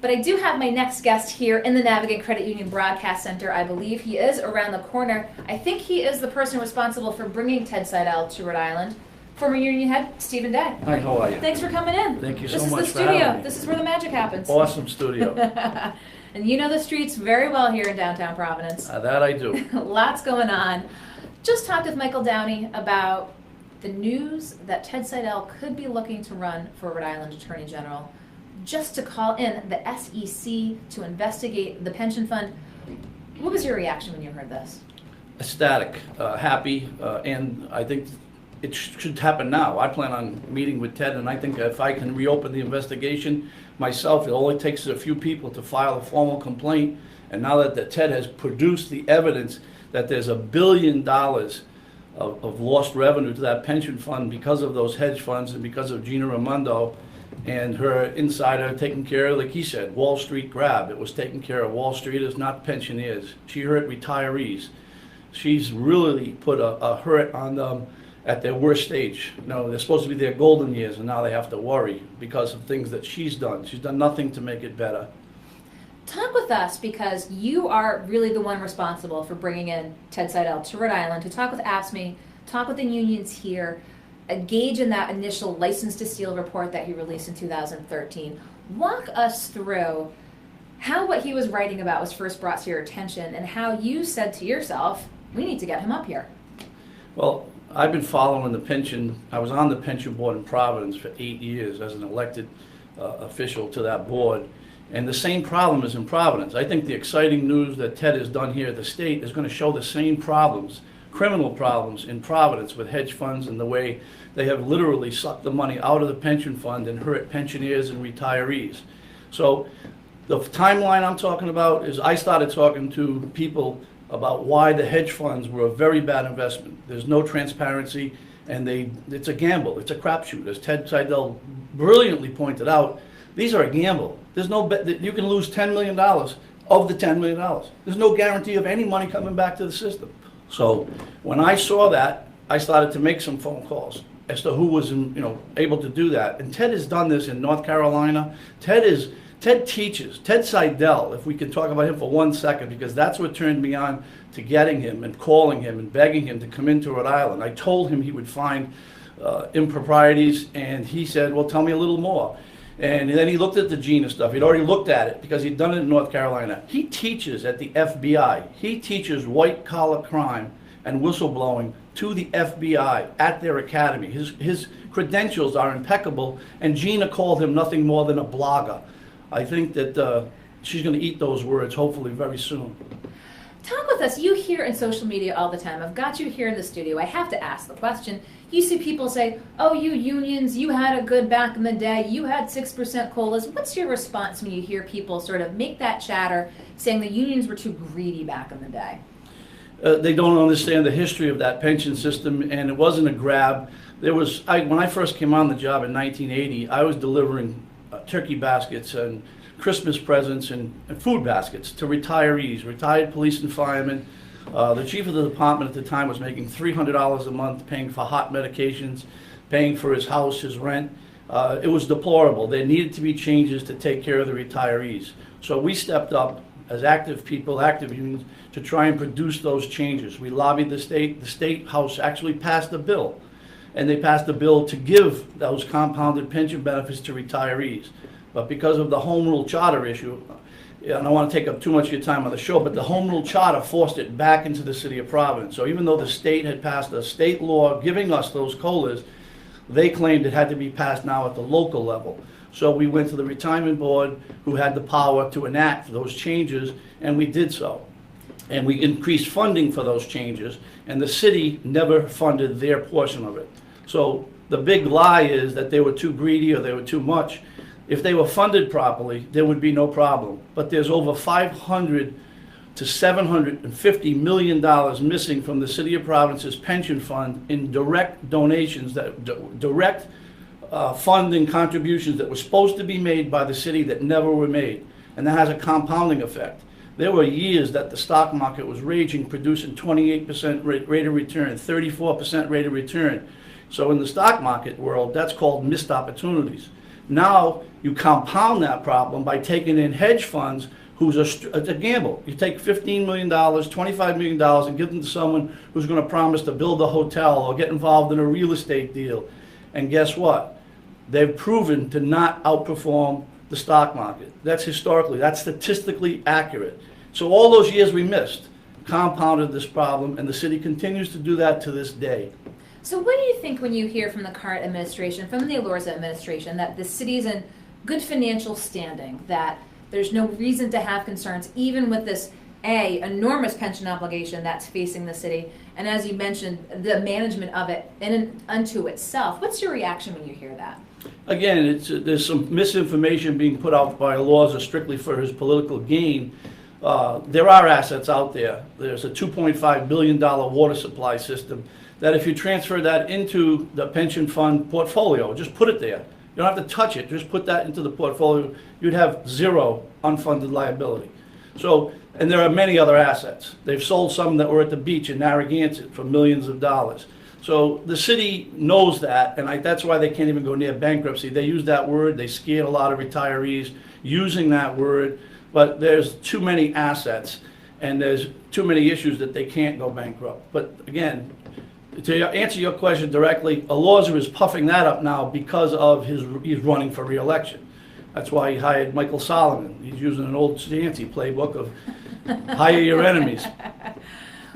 But I do have my next guest here in the Navigant Credit Union Broadcast Center. I believe he is around the corner. I think he is the person responsible for bringing Ted Seidel to Rhode Island. Former Union Head, Stephen Day. Hi, how are you? Thanks for coming in. Thank you so This is much the for studio. having me. This is where the magic happens. Awesome studio. And you know the streets very well here in downtown Providence. That I do. Lots going on. Just talked with Michael Downey about the news that Ted Seidel could be looking to run for Rhode Island Attorney General, just to call in the SEC to investigate the pension fund. What was your reaction when you heard this? Ecstatic, happy, and I think it should happen now. I plan on meeting with Ted, and I think if I can reopen the investigation myself, it only takes a few people to file a formal complaint. And now that Ted has produced the evidence that there's $1 billion of lost revenue to that pension fund because of those hedge funds and because of Gina Raimondo and her insider taking care of, like he said, Wall Street grab. It was taking care of Wall Streeters, not pensioners. She hurt retirees. She's really put a hurt on them at their worst stage. You know, they're supposed to be their golden years, and now they have to worry because of things that she's done. She's done nothing to make it better. Talk with us, because you are really the one responsible for bringing in Ted Seidel to Rhode Island to talk with AFSCME, talk with the unions here, engage in that initial license to steal report that he released in 2013. Walk us through how what he was writing about was first brought to your attention and how you said to yourself, we need to get him up here. Well, I've been following the pension. I was on the pension board in Providence for 8 years as an elected official to that board. And the same problem is in Providence. I think the exciting news that Ted has done here at the state is going to show the same problems, criminal problems in Providence with hedge funds and the way they have literally sucked the money out of the pension fund and hurt pensioners and retirees. So the timeline I'm talking about is I started talking to people about why the hedge funds were a very bad investment. There's no transparency, and it's a gamble. It's a crapshoot. As Ted Seidel brilliantly pointed out, these are a gamble. There's no bet that you can lose $10 million of the $10 million. There's no guarantee of any money coming back to the system. So when I saw that, I started to make some phone calls as to who was able to do that. And Ted has done this in North Carolina. Ted teaches. Ted Seidel, if we can talk about him for 1 second, because that's what turned me on to getting him and calling him and begging him to come into Rhode Island. I told him he would find improprieties, and he said, well, tell me a little more. And then he looked at the Gina stuff. He'd already looked at it because he'd done it in North Carolina. He teaches at the FBI. He teaches white-collar crime and whistleblowing to the FBI at their academy. His credentials are impeccable, and Gina called him nothing more than a blogger. I think that she's going to eat those words hopefully very soon. Talk with us. You hear in social media all the time. I've got you here in the studio. I have to ask the question. You see people say, oh, you unions, you had a good back in the day. You had 6% COLAs. What's your response when you hear people sort of make that chatter saying the unions were too greedy back in the day? They don't understand the history of that pension system, and it wasn't a grab. When I first came on the job in 1980, I was delivering turkey baskets and Christmas presents and food baskets to retirees, retired police and firemen. The chief of the department at the time was making $300 a month, paying for hot medications, paying for his house, his rent. It was deplorable. There needed to be changes to take care of the retirees. So we stepped up as active people, active unions, to try and produce those changes. We lobbied the state. The state house actually passed a bill, and they passed a bill to give those compounded pension benefits to retirees. But because of the Home Rule Charter issue, and I don't want to take up too much of your time on the show, but the Home Rule Charter forced it back into the city of Providence. So even though the state had passed a state law giving us those COLAs, they claimed it had to be passed now at the local level. So we went to the retirement board, who had the power to enact those changes, and we did so. And we increased funding for those changes, and the city never funded their portion of it. So the big lie is that they were too greedy or they were too much. If they were funded properly, there would be no problem. But there's over $500 to $750 million missing from the city of Providence's pension fund in direct donations, direct funding contributions that were supposed to be made by the city that never were made. And that has a compounding effect. There were years that the stock market was raging, producing 28% rate of return, 34% rate of return. So in the stock market world, that's called missed opportunities. Now you compound that problem by taking in hedge funds it's a gamble. You take $15 million, $25 million and give them to someone who's going to promise to build a hotel or get involved in a real estate deal. And guess what? They've proven to not outperform the stock market. That's statistically accurate. So all those years we missed compounded this problem, and the city continues to do that to this day. So what do you think when you hear from the current administration, from the Elorza administration, that the city's in good financial standing, that there's no reason to have concerns, even with this enormous pension obligation that's facing the city, and as you mentioned, the management of it in and unto itself? What's your reaction when you hear that? Again, there's some misinformation being put out by Elorza strictly for his political gain. There are assets out there. There's a $2.5 billion water supply system that if you transfer that into the pension fund portfolio, just put it there. You don't have to touch it, just put that into the portfolio. You'd have zero unfunded liability. So, and there are many other assets. They've sold some that were at the beach in Narragansett for millions of dollars. So the city knows that, and that's why they can't even go near bankruptcy. They use that word, they scared a lot of retirees using that word, but there's too many assets and there's too many issues that they can't go bankrupt. But again, to answer your question directly, Elorza is puffing that up now because of he's running for re-election. That's why he hired Michael Solomon. He's using an old Yancey playbook of hire your enemies.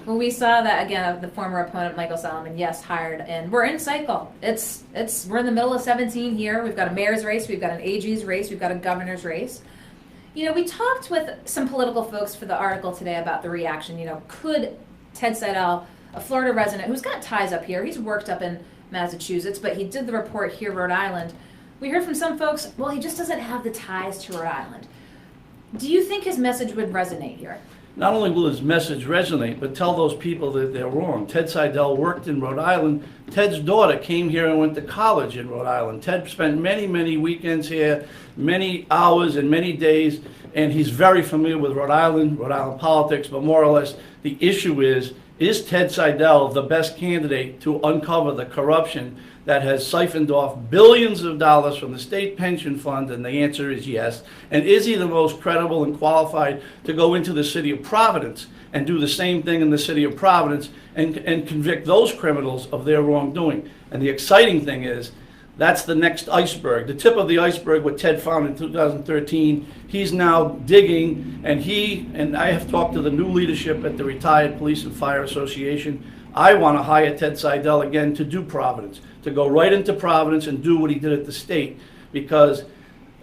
Well, we saw that again. The former opponent, Michael Solomon, yes, hired, and we're in cycle. We're in the middle of 17 here. We've got a mayor's race, we've got an AG's race, we've got a governor's race. You know, we talked with some political folks for the article today about the reaction. You know, could Ted Seidel, a Florida resident who's got ties up here, he's worked up in Massachusetts, but he did the report here, Rhode Island. We heard from some folks, well, he just doesn't have the ties to Rhode Island. Do you think his message would resonate here? Not only will his message resonate, but tell those people that they're wrong. Ted Seidel worked in Rhode Island. Ted's daughter came here and went to college in Rhode Island. Ted spent many, many weekends here, many hours and many days, and he's very familiar with Rhode Island politics, but more or less the issue is Ted Seidel the best candidate to uncover the corruption that has siphoned off billions of dollars from the state pension fund? And the answer is yes. And is he the most credible and qualified to go into the city of Providence and do the same thing in the city of Providence and convict those criminals of their wrongdoing? And the exciting thing is, that's the next iceberg. The tip of the iceberg, what Ted found in 2013, he's now digging, and I have talked to the new leadership at the Retired Police and Fire Association. I want to hire Ted Seidel again to do Providence, to go right into Providence and do what he did at the state. Because,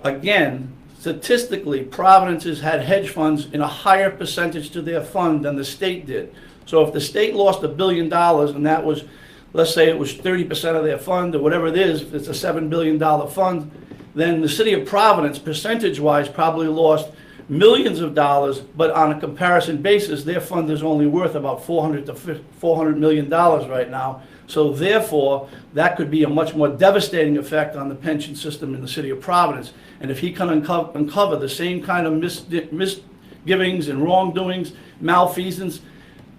again, statistically, Providence has had hedge funds in a higher percentage to their fund than the state did. So if the state lost $1 billion and that was, let's say it was 30% of their fund or whatever it is, if it's a $7 billion fund, then the city of Providence, percentage-wise, probably lost millions of dollars, but on a comparison basis, their fund is only worth about $400 million right now. So therefore, that could be a much more devastating effect on the pension system in the city of Providence. And if he can uncover the same kind of misgivings and wrongdoings, malfeasance,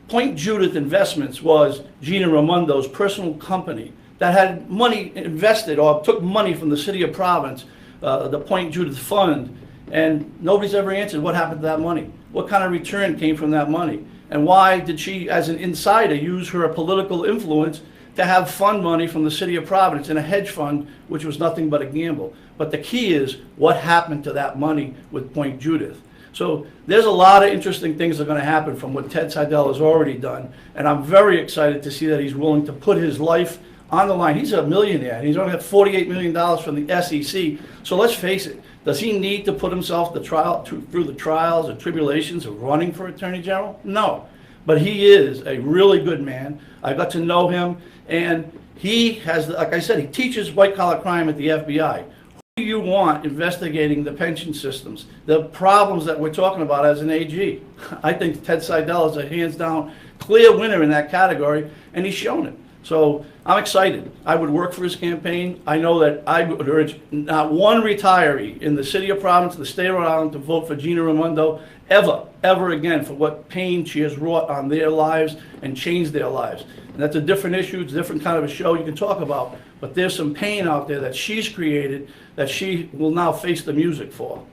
Point Judith Investments was Gina Raimondo's personal company that had money invested or took money from the city of Providence, the Point Judith Fund, and nobody's ever answered what happened to that money. What kind of return came from that money? And why did she, as an insider, use her political influence to have fund money from the city of Providence in a hedge fund, which was nothing but a gamble? But the key is, what happened to that money with Point Judith? So there's a lot of interesting things that are going to happen from what Ted Seidel has already done. And I'm very excited to see that he's willing to put his life on the line. He's a millionaire. He's only got $48 million from the SEC. So let's face it, does he need to put himself through the trials and tribulations of running for Attorney General? No. But he is a really good man. I got to know him, and he has, like I said, he teaches white-collar crime at the FBI. Who do you want investigating the pension systems, the problems that we're talking about as an AG? I think Ted Seidel is a hands-down clear winner in that category, and he's shown it. So I'm excited. I would work for his campaign. I know that I would urge not one retiree in the city of Providence, the state of Rhode Island, to vote for Gina Raimondo ever again for what pain she has wrought on their lives and changed their lives. And that's a different issue, it's a different kind of a show you can talk about. But there's some pain out there that she's created that she will now face the music for.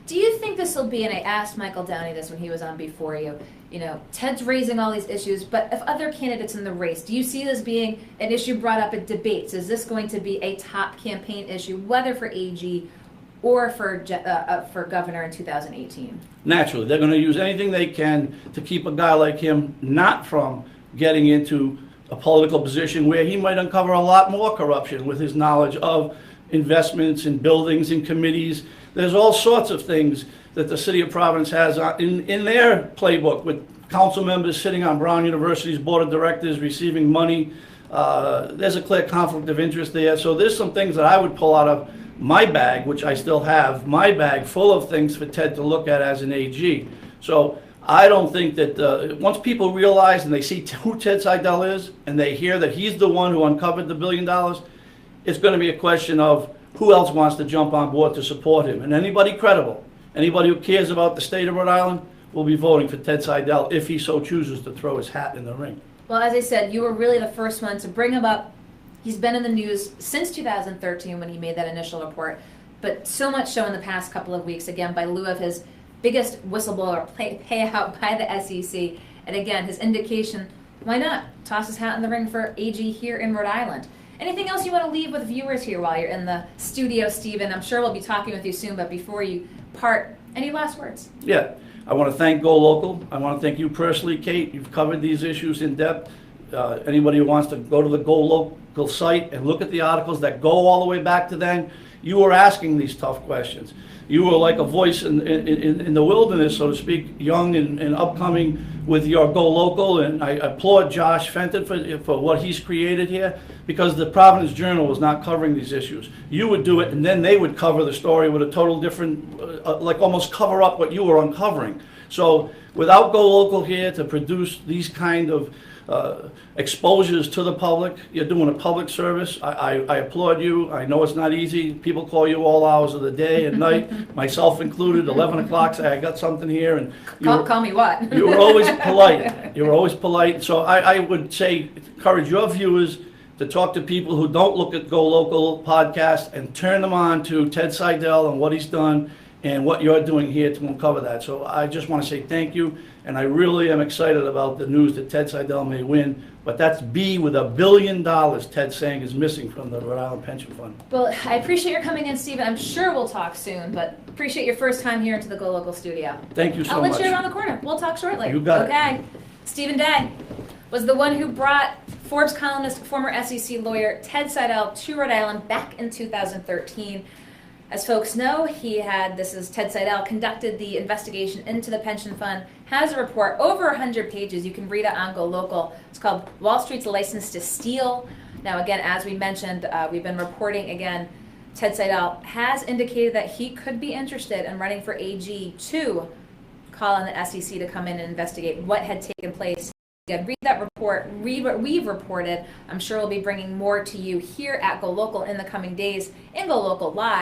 Do you think this will be, and I asked Michael Downey this when he was on before you, Ted's raising all these issues, but if other candidates in the race, do you see this being an issue brought up at debates? Is this going to be a top campaign issue, whether for AG or for governor in 2018? Naturally, they're going to use anything they can to keep a guy like him not from getting into a political position where he might uncover a lot more corruption with his knowledge of investments in buildings and committees. There's all sorts of things that the city of Providence has in their playbook, with council members sitting on Brown University's board of directors receiving money. There's a clear conflict of interest there. So there's some things that I would pull out of my bag, which I still have, my bag full of things for Ted to look at as an AG. So I don't think that once people realize and they see who Ted Seidel is and they hear that he's the one who uncovered the $1 billion, it's going to be a question of who else wants to jump on board to support him. And anybody credible, anybody who cares about the state of Rhode Island will be voting for Ted Seidel if he so chooses to throw his hat in the ring. Well, as I said, you were really the first one to bring him up. He's been in the news since 2013 when he made that initial report, but so much so in the past couple of weeks, again, by lieu of his biggest whistleblower payout by the SEC. And again, his indication, why not toss his hat in the ring for AG here in Rhode Island? Anything else you want to leave with viewers here while you're in the studio, Stephen? I'm sure we'll be talking with you soon, but before you part, any last words? Yeah, I want to thank Go Local. I want to thank you personally, Kate. You've covered these issues in depth. Anybody who wants to go to the Go Local site and look at the articles that go all the way back to then, you were asking these tough questions. You were like a voice in the wilderness, so to speak, young and upcoming with your Go Local, and I applaud Josh Fenton for what he's created here, because the Providence Journal was not covering these issues. You would do it, and then they would cover the story with a total different, like almost cover up what you were uncovering. So without Go Local here to produce these kind of exposures to the public, you're doing a public service. I applaud you. I know it's not easy. People call you all hours of the day and night, myself included. 11 o'clock, say I got something here, and Call me what? you were always polite. You were always polite. So I would say, encourage your viewers to talk to people who don't look at Go Local podcast and turn them on to Ted Seidel and what he's done and what you're doing here to uncover that. So I just want to say thank you, and I really am excited about the news that Ted Seidel may win, but that's B with $1 billion Ted's saying is missing from the Rhode Island Pension Fund. Well, I appreciate your coming in, Stephen. I'm sure we'll talk soon, but appreciate your first time here into the Go Local studio. Thank you so I'll much. let you around the corner. We'll talk shortly. You got it. Okay. Stephen Day was the one who brought Forbes columnist, former SEC lawyer Ted Seidel to Rhode Island back in 2013. As folks know, this is Ted Seidel, conducted the investigation into the pension fund, has a report over 100 pages. You can read it on Go Local. It's called Wall Street's License to Steal. Now, again, as we mentioned, we've been reporting again, Ted Seidel has indicated that he could be interested in running for AG to call on the SEC to come in and investigate what had taken place. Again, read that report. Read what we've reported. I'm sure we'll be bringing more to you here at Go Local in the coming days in Go Local Live.